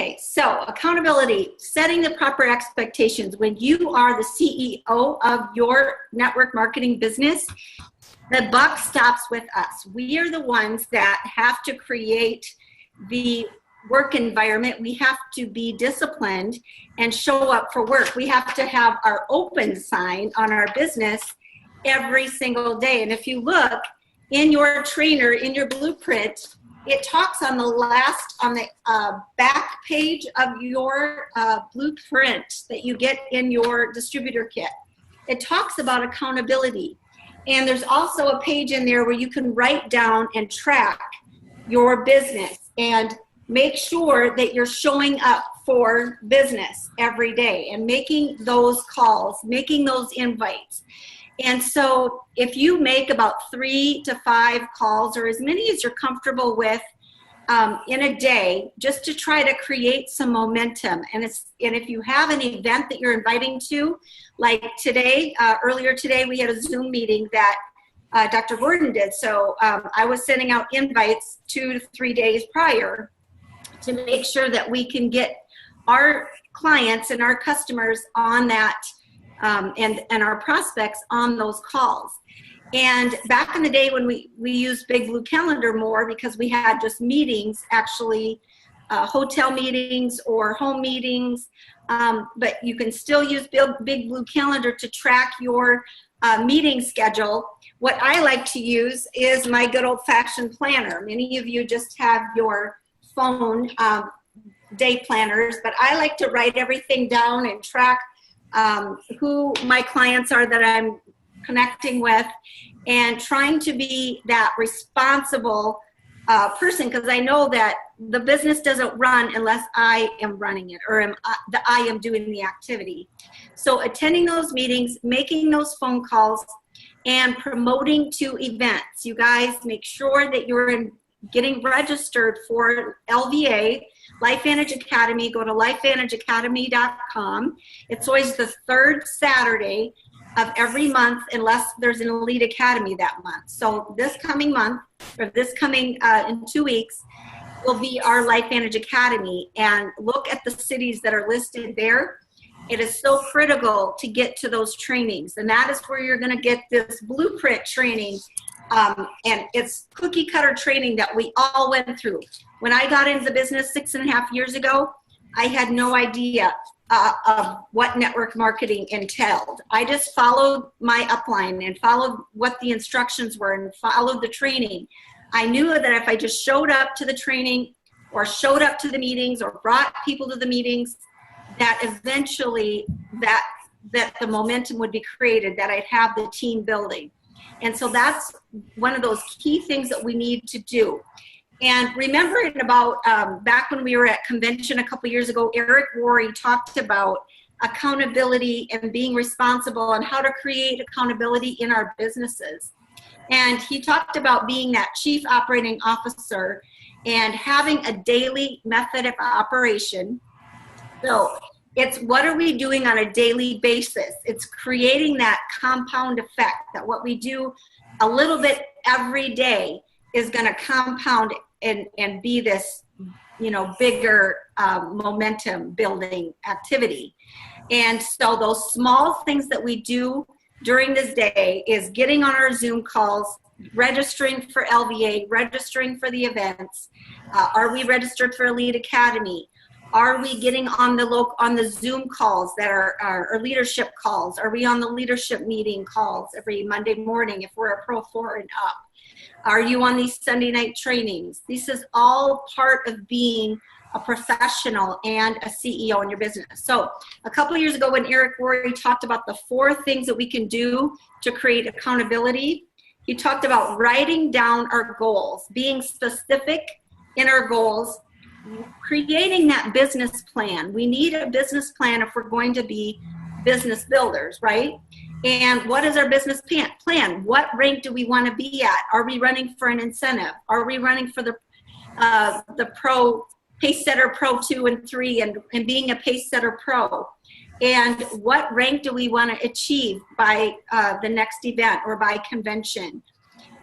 Okay, so accountability, setting the proper expectations. When you are the CEO of your network marketing business, the buck stops with us. We are the ones that have to create the work environment. We have to be disciplined and show up for work. We have to have our open sign on our business every single day. And if you look in your trainer, in your blueprint, it talks on the back page of your blueprint that you get in your distributor kit. It talks about accountability. And there's also a page in there where you can write down and track your business and make sure that you're showing up for business every day and making those calls, making those invites. And so if you make about 3 to 5 calls or as many as you're comfortable with in a day, just to try to create some momentum. And if you have an event that you're inviting to, like today, earlier today, we had a Zoom meeting that Dr. Gordon did. So I was sending out invites 2 to 3 days prior to make sure that we can get our clients and our customers on that and our prospects on those calls. And back in the day when we used Big Blue Calendar more because we had just meetings, actually hotel meetings or home meetings, but you can still use Big Blue Calendar to track your meeting schedule. What I like to use is my good old-fashioned planner. Many of you just have your phone day planners, but I like to write everything down and track who my clients are that I'm connecting with and trying to be that responsible person, because I know that the business doesn't run unless I am running it or I am doing the activity. So attending those meetings, making those phone calls, and promoting to events. You guys make sure that you're getting registered for LVA, LifeVantage Academy. Go to lifevantageacademy.com. It's always the third Saturday of every month unless there's an Elite Academy that month. So this coming month, or this coming in 2 weeks, will be our LifeVantage Academy. And look at the cities that are listed there. It is so critical to get to those trainings. And that is where you're going to get this blueprint training. And it's cookie cutter training that we all went through. When I got into the business 6.5 years ago, I had no idea of what network marketing entailed. I just followed my upline and followed what the instructions were and followed the training. I knew that if I just showed up to the training or showed up to the meetings or brought people to the meetings, that eventually that the momentum would be created, that I'd have the team building. And so that's one of those key things that we need to do. And remembering about back when we were at convention a couple years ago, Eric Worre talked about accountability and being responsible and how to create accountability in our businesses. And he talked about being that chief operating officer and having a daily method of operation. So it's what are we doing on a daily basis? It's creating that compound effect that what we do a little bit every day is going to compound and be this, bigger momentum building activity. And so those small things that we do during this day is getting on our Zoom calls, registering for LVA, registering for the events. Are we registered for Elite Academy? Are we getting on the Zoom calls that are our leadership calls? Are we on the leadership meeting calls every Monday morning if we're a Pro 4 and up? Are you on these Sunday night trainings? This is all part of being a professional and a CEO in your business. So a couple of years ago when Eric Worre talked about the 4 things that we can do to create accountability, he talked about writing down our goals, being specific in our goals, creating that business plan. We need a business plan if we're going to be business builders, right? And what is our business plan? What rank do we want to be at? Are we running for an incentive? Are we running for the Pro Pace Setter Pro 2 and 3 and being a Pace Setter Pro? And what rank do we want to achieve by the next event or by convention?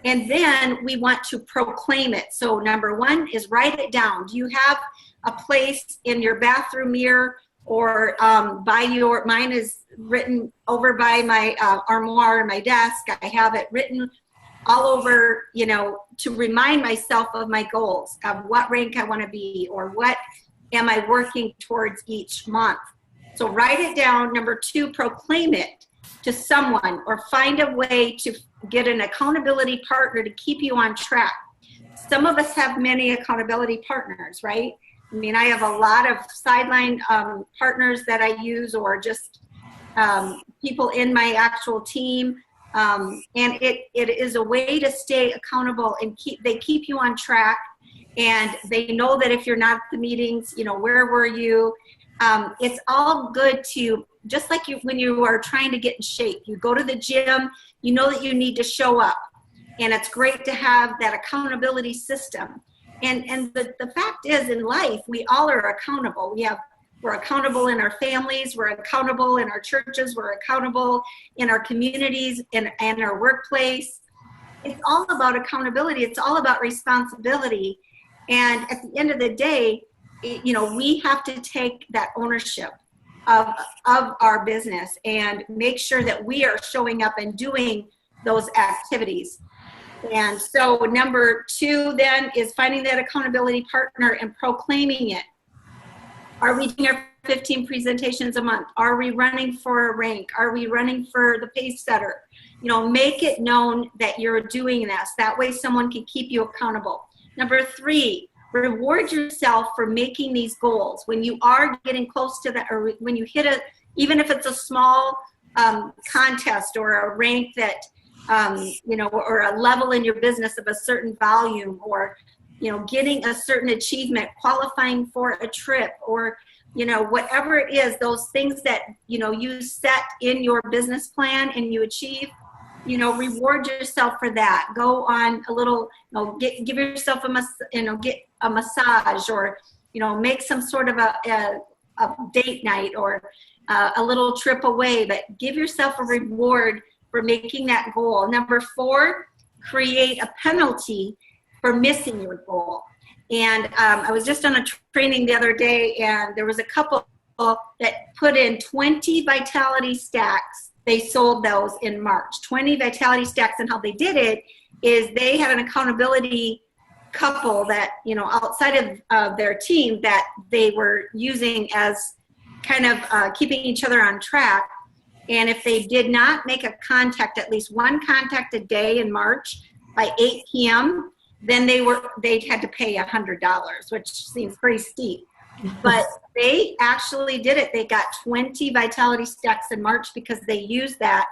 And then we want to proclaim it. So number 1 is write it down. Do you have a place in your bathroom mirror or mine is written over by my armoire in my desk. I have it written all over, to remind myself of my goals, of what rank I want to be, or what am I working towards each month. So write it down. Number 2, proclaim it to someone, or find a way to get an accountability partner to keep you on track. Some of us have many accountability partners, right? I mean, I have a lot of sideline partners that I use, or just people in my actual team. And it is a way to stay accountable, and they keep you on track, and they know that if you're not at the meetings, where were you? It's all good to, just like when you are trying to get in shape, you go to the gym, you know that you need to show up, and it's great to have that accountability system. And the fact is, in life, we all are accountable. We're accountable in our families, we're accountable in our churches, we're accountable in our communities and our workplace. It's all about accountability. It's all about responsibility. And at the end of the day, we have to take that ownership of our business and make sure that we are showing up and doing those activities. And so number 2 then is finding that accountability partner and proclaiming it. Are we doing our 15 presentations a month? Are we running for a rank? Are we running for the pace setter? Make it known that you're doing this. That way someone can keep you accountable. Number 3, reward yourself for making these goals. When you are getting close to that, or when you hit even if it's a small contest or a rank that, or a level in your business of a certain volume, or getting a certain achievement, qualifying for a trip, or, whatever it is, those things that, you set in your business plan and you achieve, reward yourself for that. Go on a little, give yourself get a massage, or, make some sort of a date night, or a little trip away, but give yourself a reward for making that goal. Number 4, create a penalty for missing your goal. And I was just on a training the other day, and there was a couple that put in 20 vitality stacks. They sold those in March, 20 vitality stacks. And how they did it is they had an accountability couple that, outside of their team, that they were using as kind of keeping each other on track. And if they did not make a contact, at least one contact a day in March by 8 p.m., then they had to pay $100, which seems pretty steep. But they actually did it. They got 20 vitality stacks in March because they used that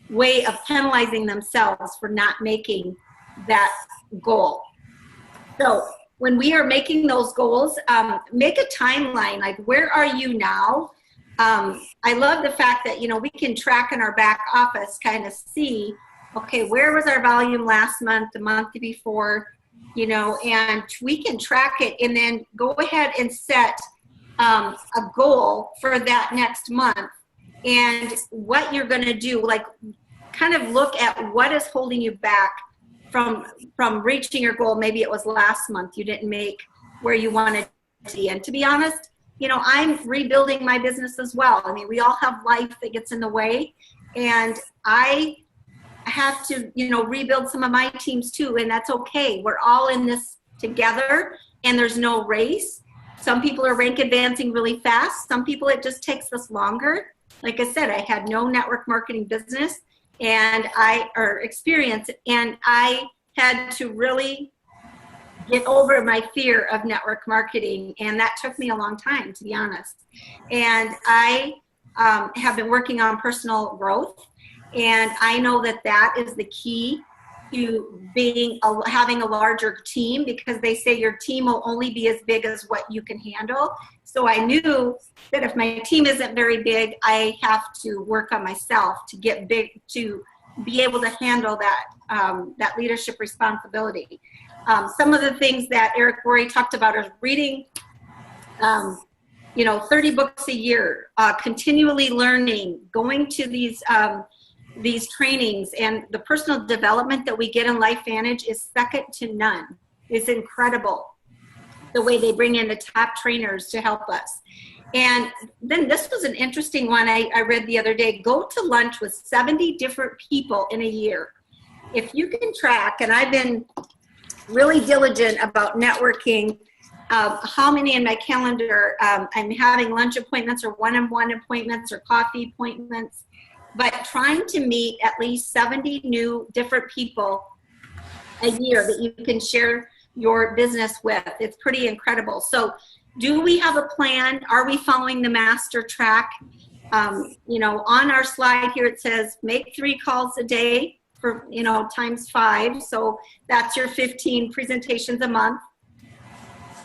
way of penalizing themselves for not making that goal. So when we are making those goals, make a timeline, like where are you now? I love the fact that, we can track in our back office, kind of see, okay, where was our volume last month, the month before, and we can track it, and then go ahead and set a goal for that next month, and what you're going to do, like kind of look at what is holding you back from reaching your goal. Maybe it was last month you didn't make where you wanted to be. And to be honest, I'm rebuilding my business as well. I mean, we all have life that gets in the way, and I have to, rebuild some of my teams too, and that's okay. We're all in this together, and there's no race. Some people are rank advancing really fast. Some people, it just takes us longer. Like I said, I had no network marketing business or experience, and I had to really get over my fear of network marketing, and that took me a long time, to be honest. And I have been working on personal growth, and I know that is the key to having a larger team, because they say your team will only be as big as what you can handle. So I knew that if my team isn't very big, I have to work on myself to get big, to be able to handle that leadership responsibility. Some of the things that Eric Worre talked about is reading, 30 books a year, continually learning, going to these trainings, and the personal development that we get in LifeVantage is second to none. It's incredible. the way they bring in the top trainers to help us. And then this was an interesting one I read the other day. Go to lunch with 70 different people in a year. If you can track, and I've been really diligent about networking, how many in my calendar I'm having lunch appointments or one-on-one appointments or coffee appointments, but trying to meet at least 70 new different people a year that you can share your business with. It's pretty incredible. So do we have a plan? Are we following the master track? You know, on our slide here, it says make 3 calls a day for, you know, times 5. So that's your 15 presentations a month.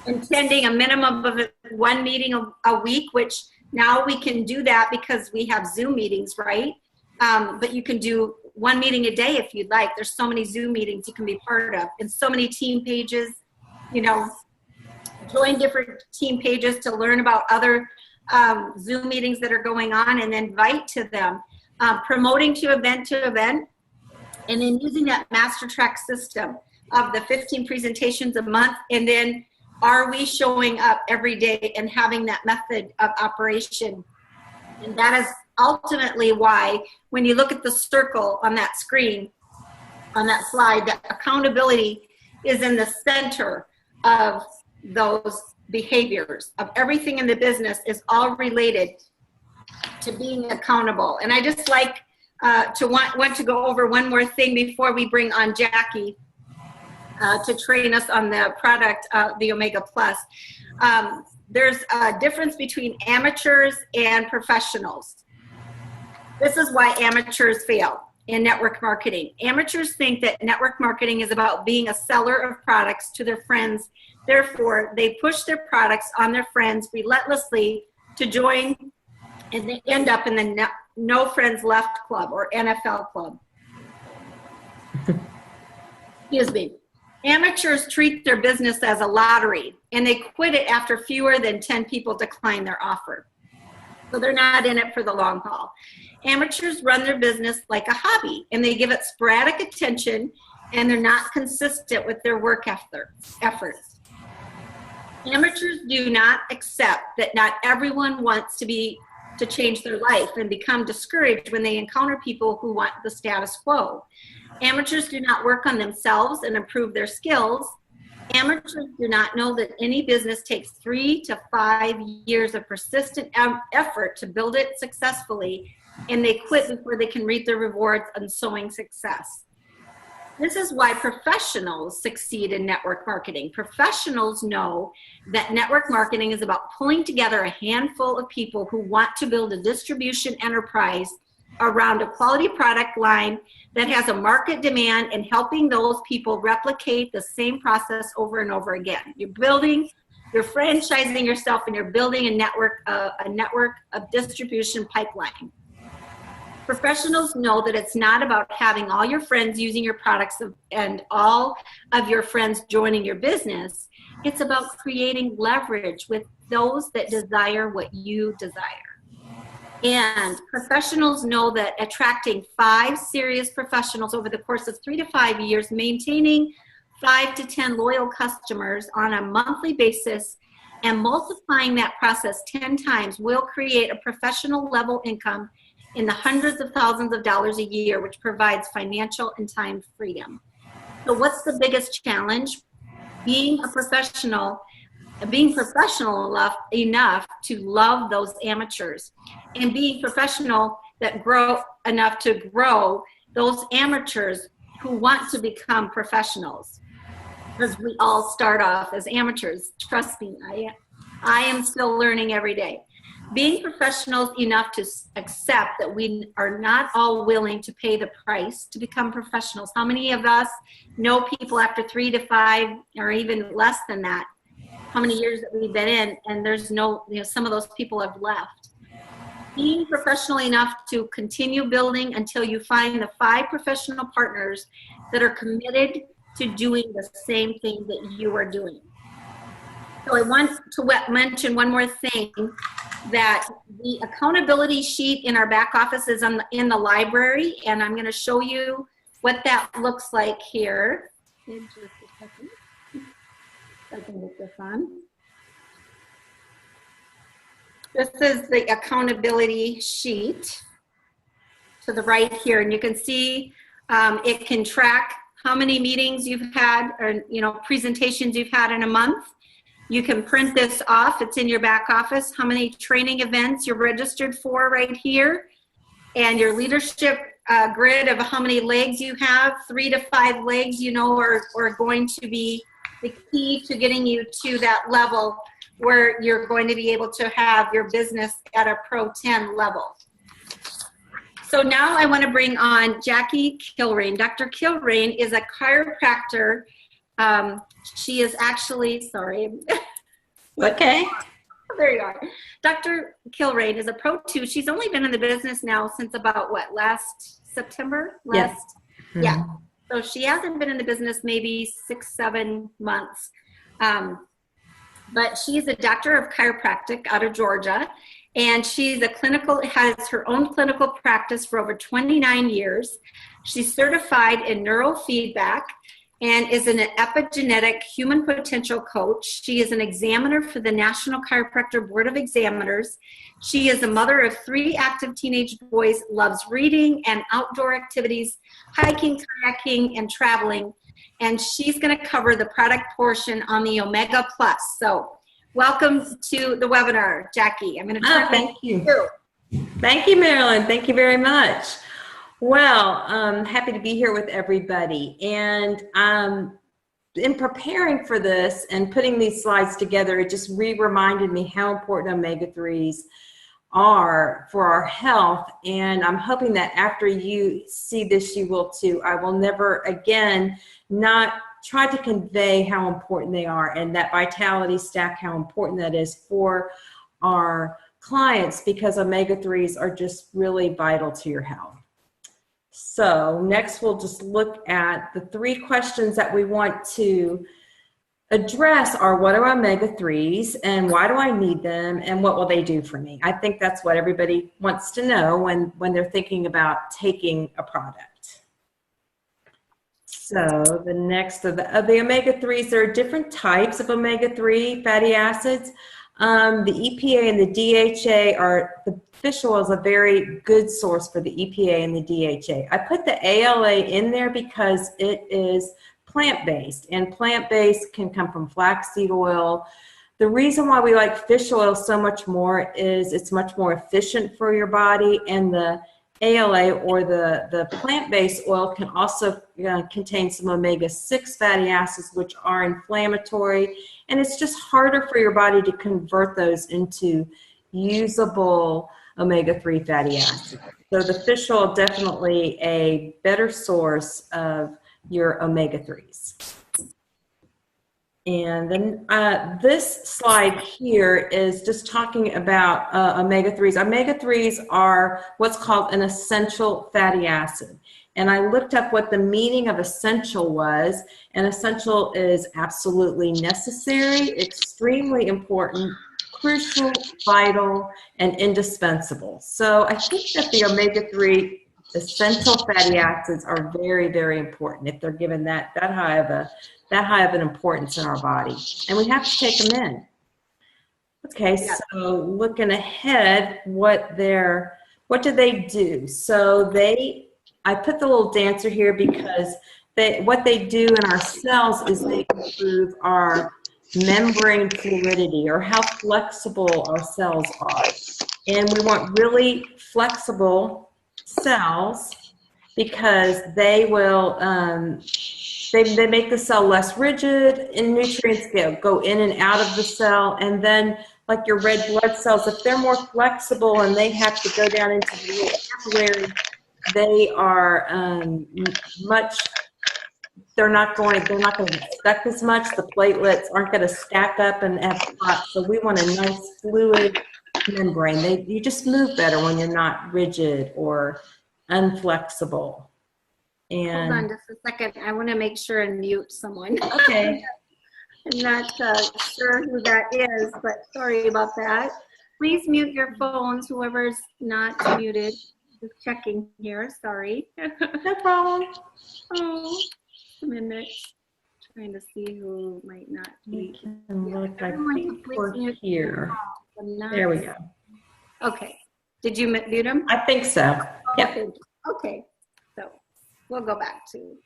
Attending a minimum of 1 meeting a week, which now we can do that because we have Zoom meetings, right? But you can do 1 meeting a day if you'd like. There's so many Zoom meetings you can be part of, and so many team pages. You know, join different team pages to learn about other Zoom meetings that are going on, and invite to them. Promoting to event, and then using that master track system of the 15 presentations a month. And then are we showing up every day and having that method of operation? And that is ultimately why, when you look at the circle on that screen, on that slide, that accountability is in the center of those behaviors. Of everything in the business is all related to being accountable. And I just like to want to go over one more thing before we bring on Jackie to train us on the product, the Omega Plus. There's a difference between amateurs and professionals. This is why amateurs fail in network marketing. Amateurs think that network marketing is about being a seller of products to their friends. Therefore, they push their products on their friends relentlessly to join, and they end up in the No Friends Left Club, or NFL club. Excuse me. Amateurs treat their business as a lottery, and they quit it after fewer than 10 people decline their offer. So they're not in it for the long haul. Amateurs run their business like a hobby, and they give it sporadic attention, and they're not consistent with their work efforts. Amateurs do not accept that not everyone wants to change their life, and become discouraged when they encounter people who want the status quo. Amateurs do not work on themselves and improve their skills. Amateurs do not know that any business takes 3 to 5 years of persistent effort to build it successfully, and they quit before they can reap the rewards on sowing success. This is why professionals succeed in network marketing. Professionals know that network marketing is about pulling together a handful of people who want to build a distribution enterprise around a quality product line that has a market demand, and helping those people replicate the same process over and over again. You're franchising yourself, and you're building a network of distribution pipeline. Professionals know that it's not about having all your friends using your products and all of your friends joining your business. It's about creating leverage with those that desire what you desire. And professionals know that attracting 5 serious professionals over the course of 3 to 5 years, maintaining 5 to 10 loyal customers on a monthly basis, and multiplying that process 10 times will create a professional level income in the hundreds of thousands of dollars a year, which provides financial and time freedom. So what's the biggest challenge? Being professional enough to love those amateurs, and being professional that grow enough to grow those amateurs who want to become professionals. Because we all start off as amateurs. Trust me, I am still learning every day. Being professionals enough to accept that we are not all willing to pay the price to become professionals. How many of us know people after 3 to 5 or even less than that? How many years that we've been in, and there's some of those people have left. Being professional enough to continue building until you find the 5 professional partners that are committed to doing the same thing that you are doing. So I want to mention one more thing, that the accountability sheet in our back office is in the library, and I'm going to show you what that looks like here in just a second. I can get this on. This is the accountability sheet to the right here, and you can see it can track how many meetings you've had, or presentations you've had in a month. You can print this off. It's in your back office. How many training events you're registered for right here, and your leadership grid of how many legs you have. 3 to 5 legs, are going to be the key to getting you to that level where you're going to be able to have your business at a Pro 10 level. So now I want to bring on Jackie Kilriane. Dr. Kilriane is a chiropractor. She is actually, sorry. Okay. There you are. Dr. Kilriane is a Pro 2. She's only been in the business now since about, last September? Yes. Yeah. So she hasn't been in the business maybe 6-7 months. But she's a doctor of chiropractic out of Georgia, and she's has her own clinical practice for over 29 years. She's certified in neurofeedback and is an epigenetic human potential coach. She is an examiner for the National Chiropractor Board of Examiners. She is a mother of 3 active teenage boys, loves reading and outdoor activities, hiking, kayaking, and traveling. And she's going to cover the product portion on the Omega Plus. So welcome to the webinar, Jackie. I'm going to turn Thank you. Thank you, Marilyn. Thank you very much. Well, I'm happy to be here with everybody. And in preparing for this and putting these slides together, it just reminded me how important omega-3s are for our health. And I'm hoping that after you see this, you will too. I will never again not try to convey how important they are, and that vitality stack, how important that is for our clients, because omega-3s are just really vital to your health. So next we'll just look at the 3 questions that we want to address are: what are omega-3s, and why do I need them, and what will they do for me? I think that's what everybody wants to know when they're thinking about taking a product. So the next of the omega-3s, there are different types of omega-3 fatty acids. The EPA and the DHA the fish oil is a very good source for the EPA and the DHA. I put the ALA in there because it is plant-based, and plant-based can come from flaxseed oil. The reason why we like fish oil so much more is it's much more efficient for your body, and the ALA, or the plant-based oil, can also contain some omega-6 fatty acids, which are inflammatory, and it's just harder for your body to convert those into usable omega-3 fatty acids. So the fish oil, definitely a better source of your omega-3s. And then this slide here is just talking about omega-3s. Omega-3s are what's called an essential fatty acid. And I looked up what the meaning of essential was, and essential is absolutely necessary, extremely important, crucial, vital, and indispensable. So I think that the omega-3 essential fatty acids are very, very important if they're given that high of an importance in our body, and we have to take them in. Okay, so looking ahead, what do they do? So I put the little dancer here because what they do in our cells is they improve our membrane fluidity, or how flexible our cells are. And we want really flexible cells because they will they make the cell less rigid, and nutrients go in and out of the cell. And then, like your red blood cells, if they're more flexible and they have to go down into the little capillary, they are they're not going to get stuck as much. The platelets aren't going to stack up and have clots. So we want a nice fluid membrane. You just move better when you're not rigid or unflexible. And hold on just a second. I want to make sure and mute someone. Okay. I'm not sure who that is, but sorry about that. Please mute your phones, whoever's not muted. Just checking here. Sorry. No problem. Oh, a minute. Trying to see who might not be. And look, I Everyone think completes we're mute. here. Not- There we go. Okay. Did you mute them? I think so. Yep. Okay. Okay. So we'll go back to.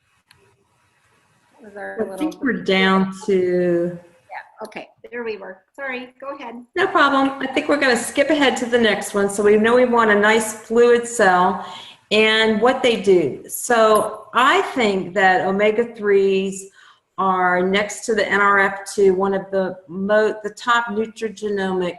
Was our I little. think we're down to. Yeah. Okay. There we were. Sorry. Go ahead. No problem. I think we're going to skip ahead to the next one. So we know we want a nice fluid cell and what they do. So I think that omega-3s are next to the NRF2, one of the top nutrigenomic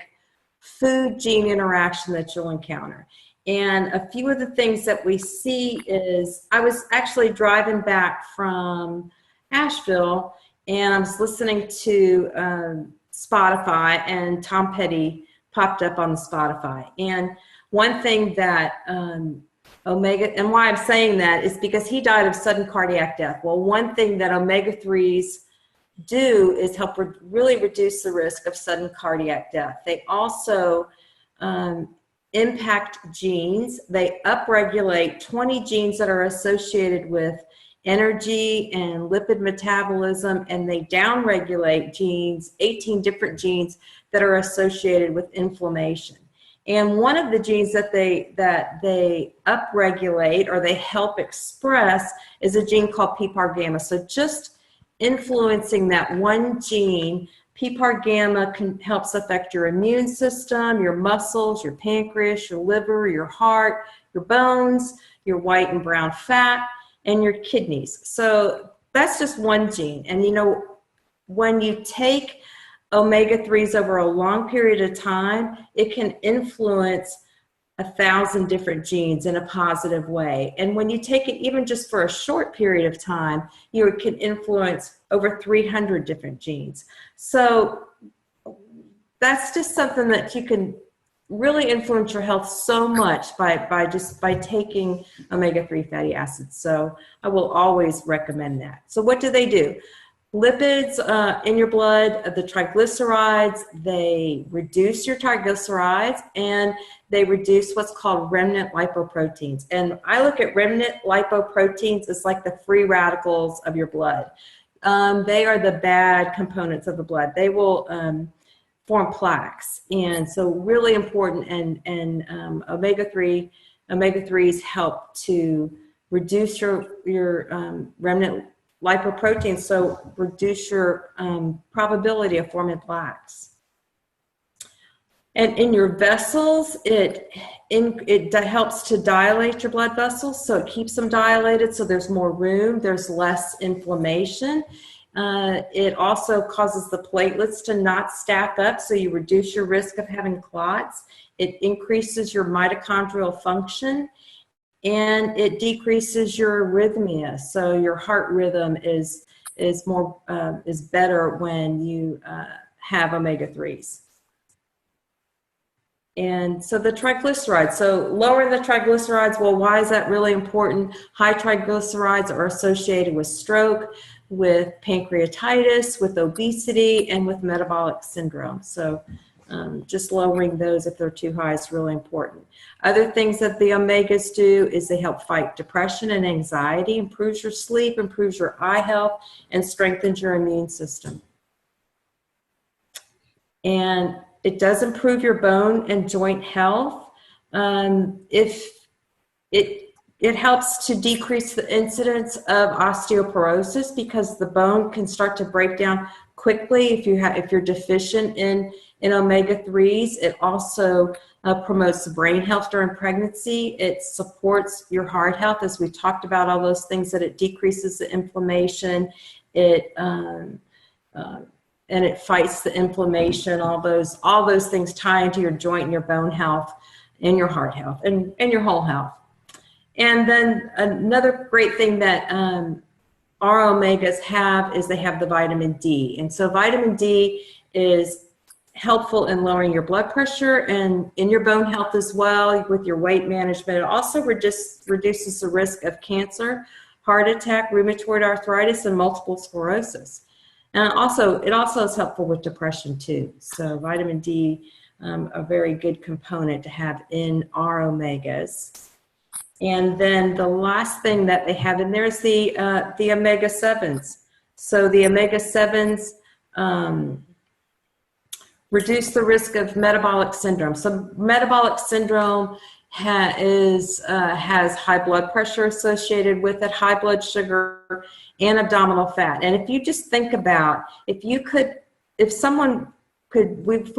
food gene interaction that you'll encounter. And a few of the things that we see is, I was actually driving back from Asheville and I was listening to Spotify, and Tom Petty popped up on the Spotify. And one thing that omega, and why I'm saying that is because he died of sudden cardiac death. Well, one thing that omega-3s do is help really reduce the risk of sudden cardiac death. They also impact genes. They upregulate 20 genes that are associated with energy and lipid metabolism, and they downregulate genes, 18 different genes that are associated with inflammation. And one of the genes that they upregulate or they help express is a gene called PPAR gamma. So just influencing that one gene, PPAR gamma helps affect your immune system, your muscles, your pancreas, your liver, your heart, your bones, your white and brown fat, and your kidneys. So that's just one gene. And you know, when you take omega-3s over a long period of time, it can influence 1,000 different genes in a positive way. And when you take it even just for a short period of time, you can influence over 300 different genes. So that's just something that you can really influence your health so much by taking omega-3 fatty acids. So I will always recommend that. So what do they do? Lipids in your blood, the triglycerides, they reduce your triglycerides and they reduce what's called remnant lipoproteins. And I look at remnant lipoproteins as like the free radicals of your blood. They are the bad components of the blood. They will form plaques, and so really important. And omega-3s help to reduce your remnant lipoproteins, so reduce your probability of forming plaques. And in your vessels, it helps to dilate your blood vessels, so it keeps them dilated, so there's more room, there's less inflammation. It also causes the platelets to not stack up, so you reduce your risk of having clots. It increases your mitochondrial function, and it decreases your arrhythmia. So your heart rhythm is better when you have omega-3s. And so the triglycerides, so lowering the triglycerides, well, why is that really important? High triglycerides are associated with stroke, with pancreatitis, with obesity, and with metabolic syndrome. So just lowering those if they're too high is really important. Other things that the omegas do is they help fight depression and anxiety, improves your sleep, improves your eye health, and strengthens your immune system. And it does improve your bone and joint health. It helps to decrease the incidence of osteoporosis because the bone can start to break down quickly if you're deficient in omega-3s. It also promotes brain health during pregnancy. It supports your heart health, as we talked about all those things, that it decreases the inflammation. And it fights the inflammation. All those things tie into your joint and your bone health and your heart health and your whole health. And then another great thing that our omegas have is they have the vitamin D. And so vitamin D is helpful in lowering your blood pressure and in your bone health as well, with your weight management. It also reduces the risk of cancer, heart attack, rheumatoid arthritis, and multiple sclerosis. And it also is helpful with depression too. So vitamin D, a very good component to have in our omegas. And then the last thing that they have in there is the omega-7s. So the omega-7s reduce the risk of metabolic syndrome. So metabolic syndrome has high blood pressure associated with it, high blood sugar, and abdominal fat. And if you just think about, if we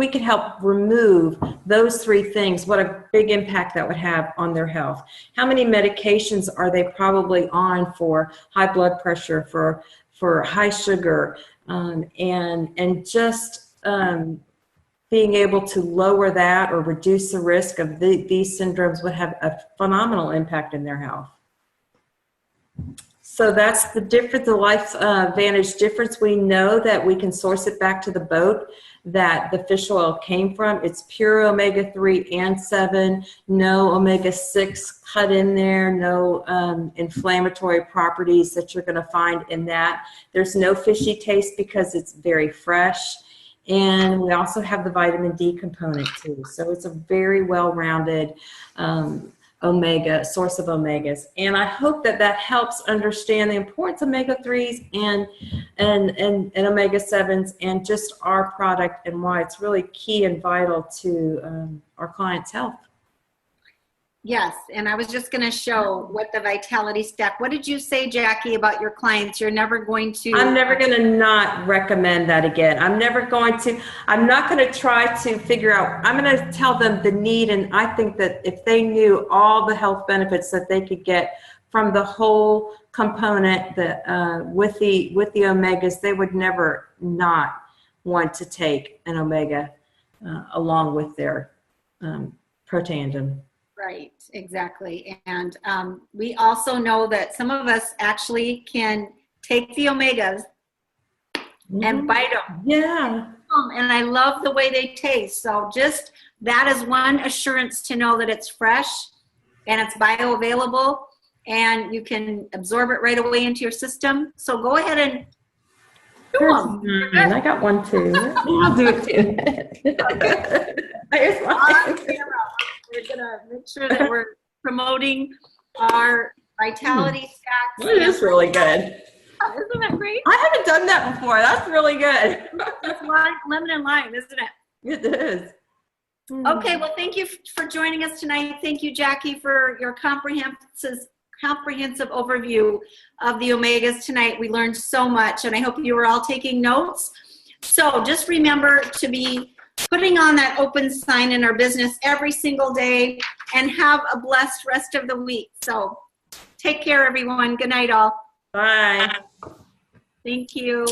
could help remove those three things, what a big impact that would have on their health. How many medications are they probably on for high blood pressure, for high sugar, and just being able to lower that or reduce the risk of these syndromes would have a phenomenal impact in their health. So that's the difference, the Life Vantage difference. We know that we can source it back to the boat that the fish oil came from. It's pure omega-3 and 7, no omega-6 cut in there, no inflammatory properties that you're going to find in that. There's no fishy taste because it's very fresh. And we also have the vitamin D component too. So it's a very well-rounded omega, source of omegas. And I hope that that helps understand the importance of omega-3s and omega-7s and just our product and why it's really key and vital to our clients' health. Yes, and I was just going to show what the vitality stack. What did you say, Jackie, about your clients? You're never going to... I'm never going to not recommend that again. I'm not going to try to figure out, I'm going to tell them the need, and I think that if they knew all the health benefits that they could get from the whole component that with the omegas, they would never not want to take an omega along with their Protandim. Right, exactly. And we also know that some of us actually can take the omegas and bite them. Yeah. And I love the way they taste. So just that is one assurance to know that it's fresh and it's bioavailable and you can absorb it right away into your system. So go ahead and do them. I got one too. I'll do it too. Here's mine. We're going to make sure that we're promoting our vitality stacks. It is really good. Isn't that great? I haven't done that before. That's really good. It's lemon and lime, isn't it? It is. Okay, well, thank you for joining us tonight. Thank you, Jackie, for your comprehensive overview of the omegas tonight. We learned so much, and I hope you were all taking notes. So just remember to be putting on that open sign in our business every single day and have a blessed rest of the week. So take care, everyone. Good night, all. Bye. Thank you.